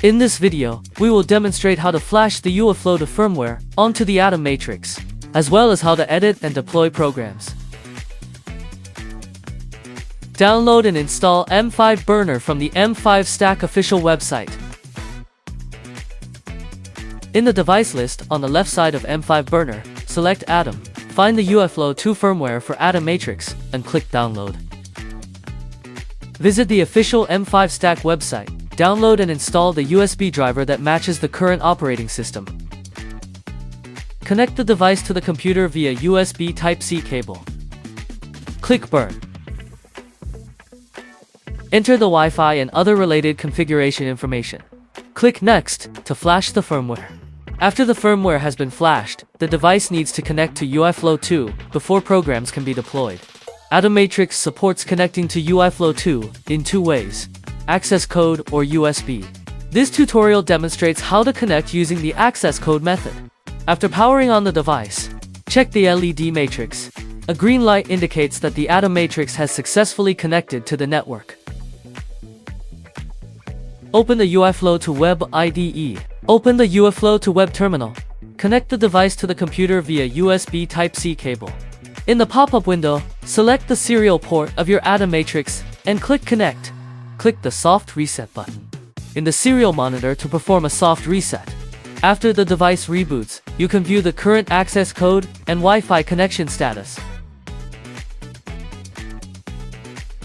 In this video, we will demonstrate how to flash the UIFlow to firmware onto the Atom matrix, as well as how to edit and deploy programs. Download and install M5 Burner from the M5 Stack official website. In the device list on the left side of M5 Burner, select Atom, find the UIFlow 2 firmware for Atom Matrix, and click Download. Visit the official M5 Stack website, download and install the USB driver that matches the current operating system. Connect the device to the computer via USB Type-C cable. Click Burn. Enter the Wi-Fi and other related configuration information. Click Next to flash the firmware. After the firmware has been flashed, the device needs to connect to UIFlow 2 before programs can be deployed. Atom Matrix supports connecting to UIFlow 2 in two ways: access code or USB. This tutorial demonstrates how to connect using the access code method. After powering on the device, check the LED matrix. A green light indicates that the Atom Matrix has successfully connected to the network. Open the UIFlow to Web IDE. Open the UIFlow to Web terminal. Connect the device to the computer via USB Type-C cable. In the pop-up window, select the serial port of your Atom Matrix and click Connect. Click the Soft Reset button in the serial monitor to perform a soft reset. After the device reboots, you can view the current access code and Wi-Fi connection status.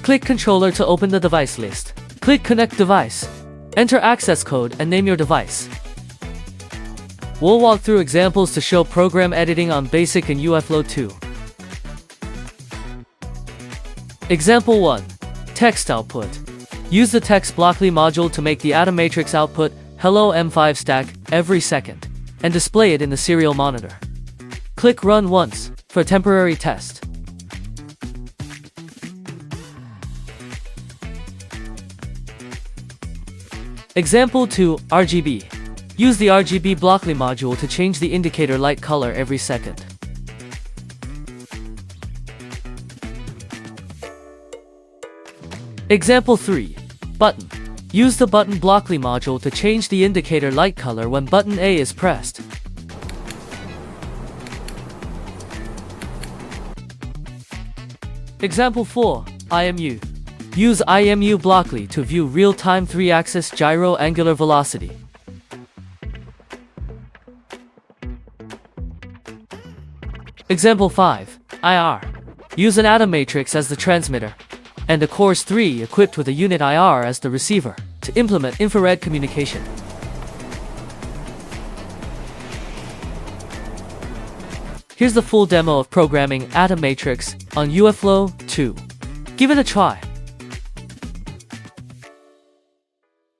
Click Controller to open the device list. Click Connect Device. Enter access code and name your device. We'll walk through examples to show program editing on Basic and UIFlow 2. Example 1. Text output. Use the text Blockly module to make the Atom Matrix output Hello M5 Stack every second, and display it in the serial monitor. Click Run once for temporary test. Example 2. RGB. Use the RGB Blockly module to change the indicator light color every second. Example 3. Button. Use the button Blockly module to change the indicator light color when button A is pressed. Example 4. IMU. Use IMU Blockly to view real-time 3-axis gyro angular velocity. Example 5. IR. Use an Atom Matrix as the transmitter, and a Course 3 equipped with a unit IR as the receiver, to implement infrared communication. Here's the full demo of programming Atom Matrix on UIFlow 2. Give it a try.